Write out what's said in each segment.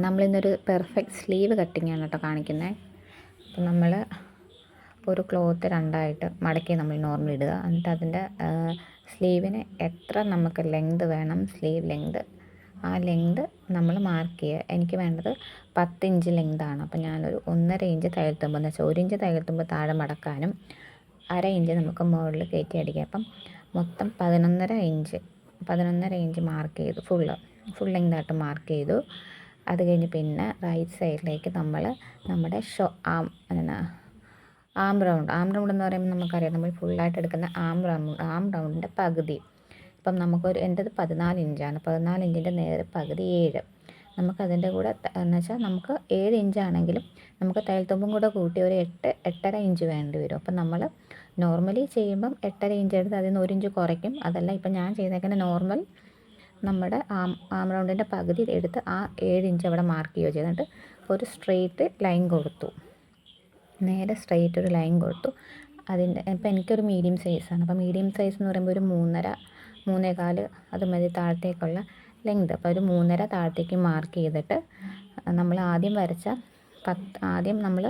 നമ്മളിന്നൊരു perfect sleeve കട്ടിങ്ങാണ് കേട്ടോ കാണിക്കുന്നത്. അപ്പം നമ്മൾ ഒരു ക്ലോത്ത് രണ്ടായിട്ട് മടക്കി നമ്മൾ നോർമൽ ഇടുക. എന്നിട്ട് അതിൻ്റെ സ്ലീവിന് എത്ര നമുക്ക് ലെങ്ത് വേണം, സ്ലീവ് ലെങ്ത്, ആ ലെങ്ത് നമ്മൾ മാർക്ക് ചെയ്യുക. എനിക്ക് വേണ്ടത് 10 ഇഞ്ച് ലെങ്താണ്. അപ്പം ഞാനൊരു 1.5 ഇഞ്ച് തയ്യൽത്തുമ്പോൾ എന്ന് വെച്ചാൽ 1 ഇഞ്ച് തയ്യൽത്തുമ്പോൾ താഴെ മടക്കാനും 1/2 ഇഞ്ച് നമുക്ക് മുകളിൽ കയറ്റി അടിക്കാം. അപ്പം മൊത്തം 11.5 ഇഞ്ച് മാർക്ക് ചെയ്തു. ഫുൾ ലെങ്തായിട്ട് മാർക്ക് ചെയ്തു. അത് കഴിഞ്ഞ് പിന്നെ റൈറ്റ് സൈഡിലേക്ക് നമ്മൾ നമ്മുടെ ആം റൗണ്ട് എന്ന് പറയുമ്പോൾ നമുക്കറിയാം, നമ്മൾ ഫുള്ളായിട്ട് എടുക്കുന്ന ആം റൗണ്ടിൻ്റെ പകുതി. ഇപ്പം എൻ്റെത് 14 ഇഞ്ചാണ്. 14 ഇഞ്ചിൻ്റെ നേരെ പകുതി 7. നമുക്കതിൻ്റെ കൂടെ എന്ന് വെച്ചാൽ നമുക്ക് 7 ഇഞ്ചാണെങ്കിലും നമുക്ക് തയ്യൽത്തുമ്പും കൂടെ കൂട്ടി ഒരു 8.5 ഇഞ്ച് വേണ്ടി വരും. അപ്പം നമ്മൾ നോർമലി ചെയ്യുമ്പം 8.5 ഇഞ്ച് എടുത്ത് അതിൽ നിന്ന് 1 ഇഞ്ച് കുറയ്ക്കും. അതല്ല, ഇപ്പം ഞാൻ ചെയ്തേക്കുന്ന നോർമൽ നമ്മുടെ ആം റൗണ്ടിൻ്റെ പകുതി എടുത്ത് ആ 7 ഇഞ്ച് അവിടെ മാർക്ക് ചെയ്യുകയോ ചെയ്തിട്ട് ഒരു സ്ട്രെയിറ്റ് ലൈൻ കൊടുത്തു. നേരെ സ്ട്രെയിറ്റ് ഒരു ലൈൻ കൊടുത്തു. അതിൻ്റെ ഇപ്പം എനിക്കൊരു മീഡിയം സൈസാണ്. അപ്പോൾ മീഡിയം സൈസ് എന്ന് പറയുമ്പോൾ ഒരു 3.5 അത് മതി താഴത്തേക്കുള്ള ലെങ്ത്. അപ്പോൾ ഒരു 3.5 താഴത്തേക്ക് മാർക്ക് ചെയ്തിട്ട് നമ്മൾ ആദ്യം നമ്മൾ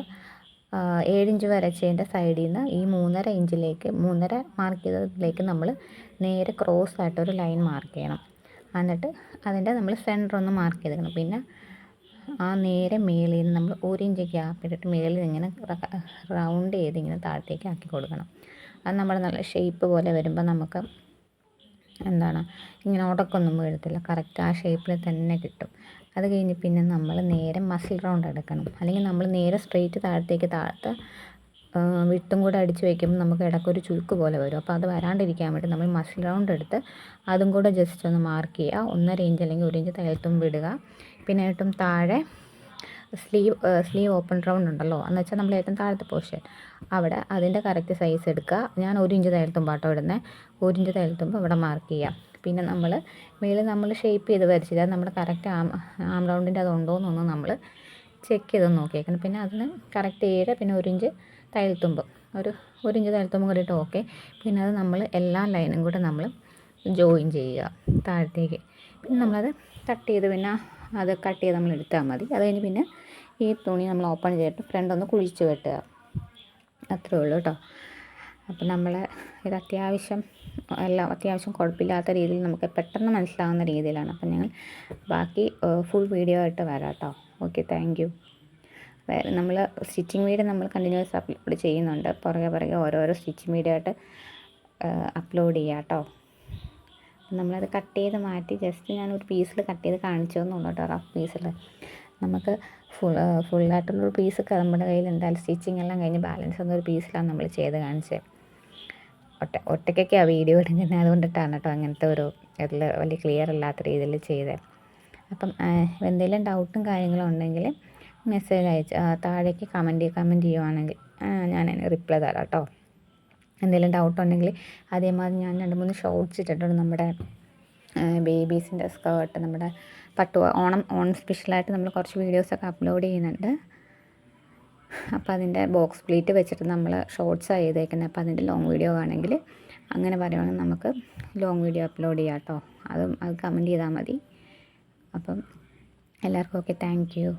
7 ഇഞ്ച് വരച്ചതിൻ്റെ സൈഡിൽ നിന്ന് ഈ 3.5 ഇഞ്ചിലേക്ക് 3.5 മാർക്ക് ചെയ്തതിലേക്ക് നമ്മൾ നേരെ ക്രോസ് ആയിട്ടൊരു ലൈൻ മാർക്ക് ചെയ്യണം. എന്നിട്ട് അതിൻ്റെ നമ്മൾ സെൻറ്റർ ഒന്ന് മാർക്ക് ചെയ്തെടുക്കണം. പിന്നെ ആ നേരെ മേളിൽ നിന്ന് നമ്മൾ 1 ഇഞ്ച് ഗ്യാപ്പ് ഇട്ടിട്ട് മേളിൽ ഇങ്ങനെ റൗണ്ട് ചെയ്ത് ഇങ്ങനെ താഴത്തേക്ക് ആക്കി കൊടുക്കണം. അത് നമ്മൾ നല്ല ഷേപ്പ് പോലെ വരുമ്പോൾ നമുക്ക് ഇങ്ങനെ ഉടക്കൊന്നും വീഴത്തില്ല, കറക്റ്റ് ആ ഷേപ്പിൽ തന്നെ കിട്ടും. അത് കഴിഞ്ഞ് പിന്നെ നമ്മൾ നേരെ മസിൽ റൗണ്ട് എടുക്കണം. അല്ലെങ്കിൽ നമ്മൾ നേരെ സ്ട്രെയിറ്റ് താഴത്തെ വിട്ടും കൂടെ അടിച്ച് വയ്ക്കുമ്പോൾ നമുക്ക് ഇടയ്ക്കൊരു ചുരുക്ക് പോലെ വരും. അപ്പോൾ അത് വരാണ്ടിരിക്കാൻ വേണ്ടി നമ്മൾ മസിൽ റൗണ്ട് എടുത്ത് അതും കൂടെ ജസ്റ്റ് ഒന്ന് മാർക്ക് ചെയ്യുക. 1.5 ഇഞ്ച് അല്ലെങ്കിൽ 1 ഇഞ്ച് തയ്യൽത്തുമ്പ് ഇടുക. പിന്നെ ഏറ്റവും താഴെ സ്ലീവ് ഓപ്പൺ റൗണ്ട് ഉണ്ടല്ലോ, എന്ന് വെച്ചാൽ നമ്മൾ ഏറ്റവും താഴത്തെ പോർഷൻ അവിടെ അതിൻ്റെ കറക്റ്റ് സൈസ് എടുക്കുക. ഞാൻ 1 ഇഞ്ച് തയ്യൽത്തുമ്പാട്ടോ ഇടുന്നത്. 1 ഇഞ്ച് തയ്യൽത്തുമ്പ് അവിടെ മാർക്ക് ചെയ്യാം. പിന്നെ മേളിൽ നമ്മൾ ഷേപ്പ് ചെയ്ത് വരച്ചില്ല, നമ്മുടെ കറക്റ്റ് ആം റൗണ്ടിൻ്റെ അതുണ്ടോ എന്നൊന്ന് നമ്മൾ ചെക്ക് ചെയ്ത് നോക്കിയേക്കണം. പിന്നെ അതിന് കറക്റ്റ് 7, പിന്നെ 1 ഇഞ്ച് തയ്യൽത്തുമ്പ്, ഒരു 1 ഇഞ്ച് തയ്യൽത്തുമ്പ് കൂടി ഇട്ട് ഓക്കെ. പിന്നെ അത് നമ്മൾ എല്ലാ ലൈനും കൂടെ നമ്മൾ ജോയിൻ ചെയ്യുക താഴത്തേക്ക്. പിന്നെ നമ്മളത് കട്ട് ചെയ്ത് പിന്നെ അത് കട്ട് ചെയ്ത് നമ്മൾ എടുത്താൽ മതി. അത് കഴിഞ്ഞ് പിന്നെ ഈ തുണി നമ്മൾ ഓപ്പൺ ചെയ്തിട്ട് ഫ്രണ്ട് ഒന്ന് കുഴിച്ച് വെട്ടുക. അത്രേ ഉള്ളൂ കേട്ടോ. അപ്പം ഇത് അത്യാവശ്യം കുഴപ്പമില്ലാത്ത രീതിയിൽ നമുക്ക് പെട്ടെന്ന് മനസ്സിലാവുന്ന രീതിയിലാണ്. അപ്പം ഞങ്ങൾ ബാക്കി ഫുൾ വീഡിയോ ആയിട്ട് വരാം കേട്ടോ. Okay, thank you. നമ്മൾ സ്റ്റിച്ചിങ് വീഡിയോ നമ്മൾ കണ്ടിന്യൂസ് അപ്ലോഡ് ചെയ്യുന്നുണ്ട്. പുറകെ ഓരോരോ സ്റ്റിച്ചിങ് വീഡിയോ ആയിട്ട് അപ്ലോഡ് ചെയ്യാം കേട്ടോ. നമ്മളത് കട്ട് ചെയ്ത് മാറ്റി ജസ്റ്റ് ഞാനൊരു പീസിൽ കട്ട് ചെയ്ത് കാണിച്ചതെന്നുള്ളൂ കേട്ടോ. റഫ് പീസിൽ നമുക്ക് ഫുള്ളായിട്ടുള്ളൊരു പീസൊക്കെ നമ്മുടെ കയ്യിൽ എന്തായാലും സ്റ്റിച്ചിങ് എല്ലാം കഴിഞ്ഞ് ബാലൻസ് എന്നൊരു പീസിലാണ് നമ്മൾ ചെയ്ത് കാണിച്ചത്. ഒറ്റയ്ക്കൊക്കെയാണ് വീഡിയോ എടുക്കുന്നത്, അതുകൊണ്ടിട്ടാണ് കേട്ടോ അങ്ങനത്തെ ഒരു ഇതിൽ വലിയ ക്ലിയർ അല്ലാത്ത രീതിയിൽ ചെയ്തത്. അപ്പം എന്തെങ്കിലും ഡൗട്ടും കാര്യങ്ങളും ഉണ്ടെങ്കിൽ മെസ്സേജ് താഴേക്ക് കമൻറ്റ് ചെയ്യുവാണെങ്കിൽ ഞാൻ റിപ്ലൈ തരാം കേട്ടോ. എന്തെങ്കിലും ഡൗട്ടുണ്ടെങ്കിൽ അതേമാതിരി ഞാൻ 2-3 ഷോർട്ട്സ് ഇട്ടിട്ടുണ്ട്. നമ്മുടെ ബേബീസിൻ്റെ സ്കേർട്ട്, നമ്മുടെ ഓണം സ്പെഷ്യലായിട്ട് നമ്മൾ കുറച്ച് വീഡിയോസൊക്കെ അപ്ലോഡ് ചെയ്യുന്നുണ്ട്. അപ്പോൾ അതിൻ്റെ ബോക്സ് പ്ലീറ്റ് വെച്ചിട്ട് നമ്മൾ ഷോർട്ട്സാണ് ചെയ്തേക്കുന്നത്. അപ്പോൾ അതിൻ്റെ ലോങ് വീഡിയോ ആണെങ്കിൽ അങ്ങനെ പറയുവാണെങ്കിൽ നമുക്ക് ലോങ് വീഡിയോ അപ്ലോഡ് ചെയ്യാം കേട്ടോ. അത് കമൻറ്റ് ചെയ്താൽ മതി. അപ്പം എല്ലാവർക്കും ഓക്കെ, താങ്ക് യു.